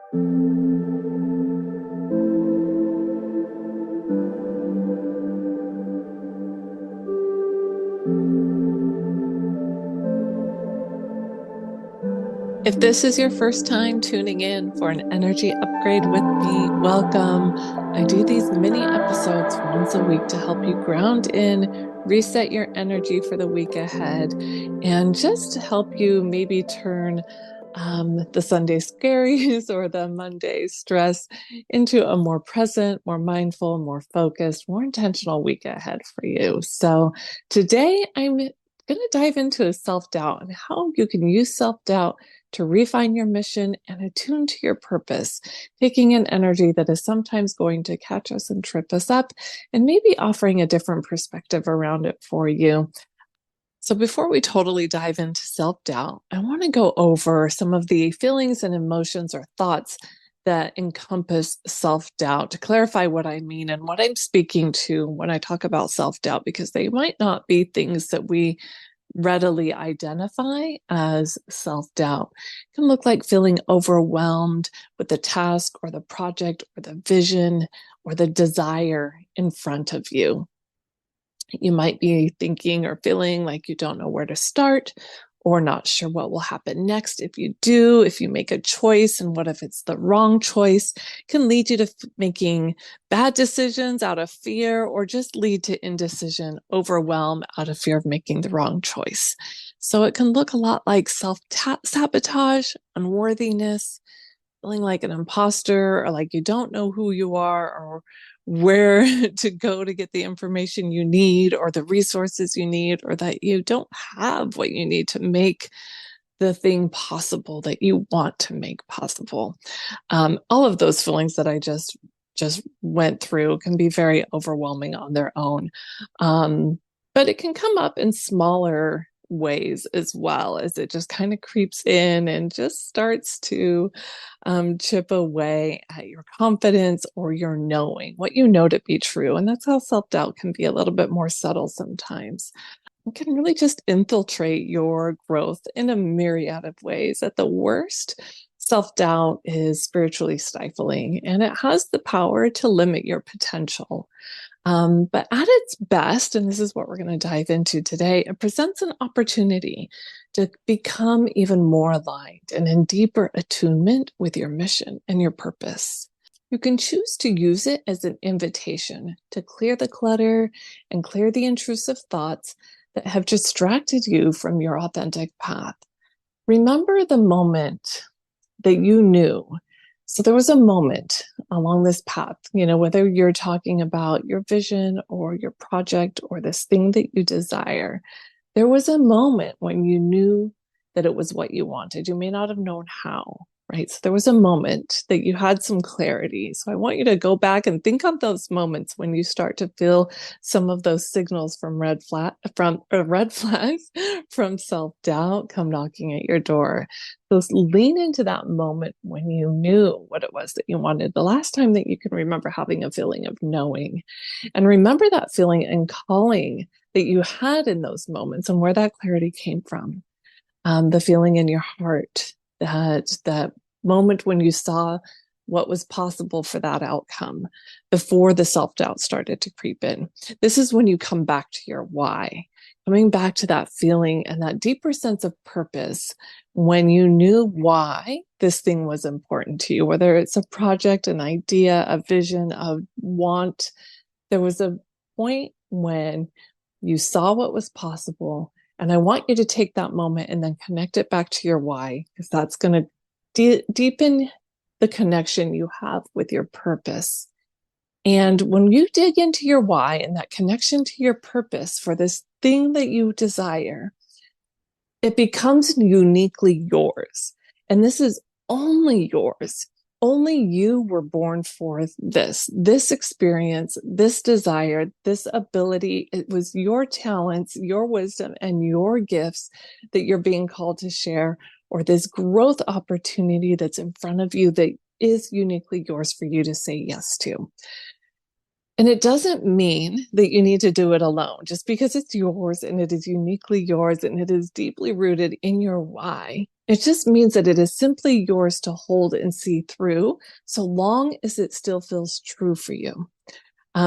If this is your first time tuning in for an energy upgrade with me, welcome. I do these mini episodes once a week to help you ground in, reset your energy for the week ahead, and just to help you maybe turn the Sunday scaries or the Monday stress into a more present, more mindful, more focused, more intentional week ahead for you. So today I'm going to dive into self-doubt and how you can use self-doubt to refine your mission and attune to your purpose, taking an energy that is sometimes going to catch us and trip us up, and maybe offering a different perspective around it for you. So before we totally dive into self-doubt, I want to go over some of the feelings and emotions or thoughts that encompass self-doubt to clarify what I mean and what I'm speaking to when I talk about self-doubt, because they might not be things that we readily identify as self-doubt. It can look like feeling overwhelmed with the task or the project or the vision or the desire in front of you. You might be thinking or feeling like you don't know where to start or not sure what will happen next if you do, if you make a choice, and what if it's the wrong choice. It can lead you to making bad decisions out of fear, or just lead to indecision, overwhelm out of fear of making the wrong choice. So it can look a lot like self-sabotage, unworthiness, feeling like an imposter, or like you don't know who you are or where to go to get the information you need or the resources you need, or that you don't have what you need to make the thing possible that you want to make possible. All of those feelings that I just went through can be very overwhelming on their own. But it can come up in smaller ways as well, as it just kind of creeps in and just starts to chip away at your confidence or your knowing what you know to be true. And that's how self-doubt can be a little bit more subtle sometimes. It can really just infiltrate your growth in a myriad of ways. At the worst, self-doubt is spiritually stifling, and it has the power to limit your potential. But at its best, and this is what we're going to dive into today, it presents an opportunity to become even more aligned and in deeper attunement with your mission and your purpose. You can choose to use it as an invitation to clear the clutter and clear the intrusive thoughts that have distracted you from your authentic path. Remember the moment that you knew. So there was a moment along this path, whether you're talking about your vision or your project or this thing that you desire, there was a moment when you knew that it was what you wanted. You may not have known how, right? So there was a moment that you had some clarity. So I want you to go back and think on those moments when you start to feel some of those signals from red flags from self-doubt come knocking at your door. So lean into that moment when you knew what it was that you wanted, the last time that you can remember having a feeling of knowing. And remember that feeling and calling that you had in those moments and where that clarity came from. The feeling in your heart, that moment when you saw what was possible for that outcome before the self-doubt started to creep in. This is when you come back to your why, coming back to that feeling and that deeper sense of purpose when you knew why this thing was important to you, whether it's a project, an idea, a vision, a want. There was a point when you saw what was possible. And I want you to take that moment and then connect it back to your why, because that's going to deepen the connection you have with your purpose. And when you dig into your why and that connection to your purpose for this thing that you desire, it becomes uniquely yours. And this is only yours. Only you were born for this experience, this desire, this ability. It was your talents, your wisdom, and your gifts that you're being called to share, or this growth opportunity that's in front of you that is uniquely yours for you to say yes to. And it doesn't mean that you need to do it alone. Just because it's yours and it is uniquely yours and it is deeply rooted in your why, it just means that it is simply yours to hold and see through, so long as it still feels true for you.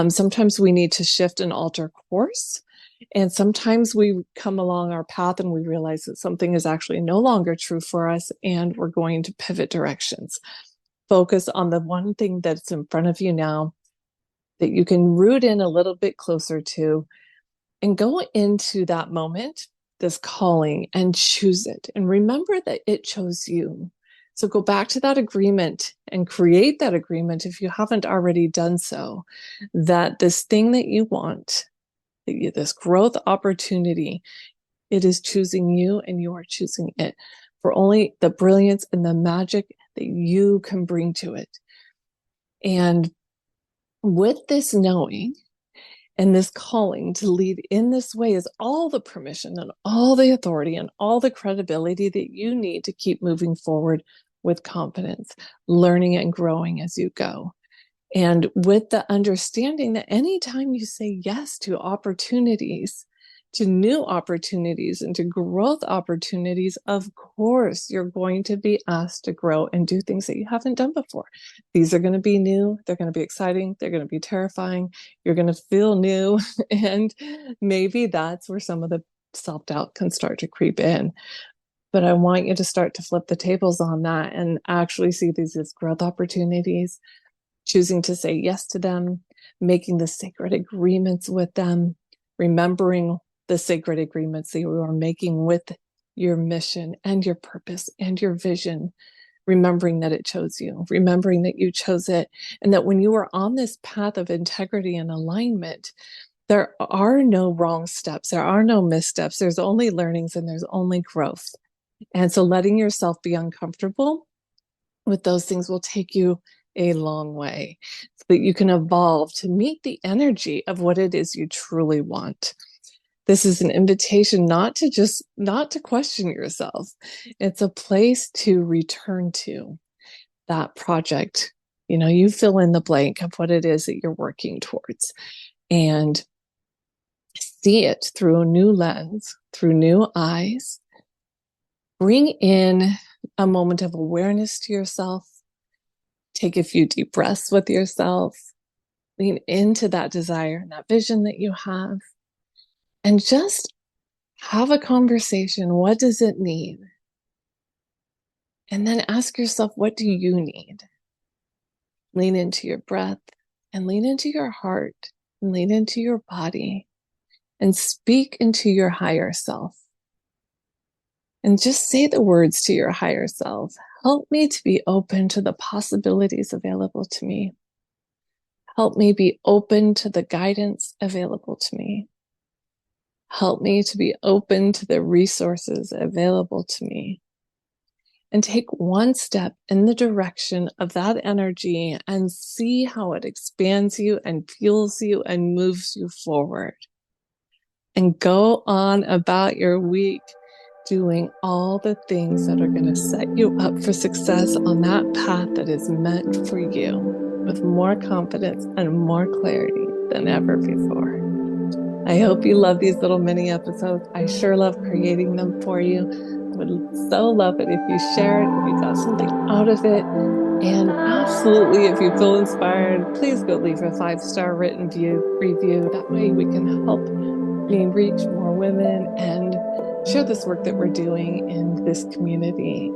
Sometimes we need to shift and alter course. And sometimes we come along our path and we realize that something is actually no longer true for us and we're going to pivot directions. Focus on the one thing that's in front of you now that you can root in a little bit closer to and go into that moment, this calling, and choose it. And remember that it chose you. So go back to that agreement and create that agreement if you haven't already done so, that this thing that you want, this growth opportunity, it is choosing you and you are choosing it for only the brilliance and the magic that you can bring to it. And with this knowing and this calling to lead in this way is all the permission and all the authority and all the credibility that you need to keep moving forward with confidence, learning and growing as you go. And with the understanding that anytime you say yes to opportunities, to new opportunities and to growth opportunities, of course, you're going to be asked to grow and do things that you haven't done before. These are going to be new. They're going to be exciting. They're going to be terrifying. You're going to feel new. And maybe that's where some of the self-doubt can start to creep in. But I want you to start to flip the tables on that and actually see these as growth opportunities, choosing to say yes to them, making the sacred agreements with them, remembering the sacred agreements that you are making with your mission and your purpose and your vision, remembering that it chose you, remembering that you chose it, and that when you are on this path of integrity and alignment, there are no wrong steps, there are no missteps, there's only learnings and there's only growth. And so letting yourself be uncomfortable with those things will take you a long way so that you can evolve to meet the energy of what it is you truly want. This is an invitation not to question yourself. It's a place to return to that project. You fill in the blank of what it is that you're working towards and see it through a new lens, through new eyes. Bring in a moment of awareness to yourself. Take a few deep breaths with yourself. Lean into that desire and that vision that you have. And just have a conversation. What does it need? And then ask yourself, what do you need? Lean into your breath and lean into your heart and lean into your body and speak into your higher self. And just say the words to your higher self. Help me to be open to the possibilities available to me. Help me be open to the guidance available to me. Help me to be open to the resources available to me. And take one step in the direction of that energy and see how it expands you and fuels you and moves you forward. And go on about your week doing all the things that are going to set you up for success on that path that is meant for you, with more confidence and more clarity than ever before. I hope you love these little mini episodes. I sure love creating them for you. I would so love it if you share it, if you got something out of it. And absolutely, if you feel inspired, please go leave a 5-star written review. That way we can help me reach more women and share this work that we're doing in this community.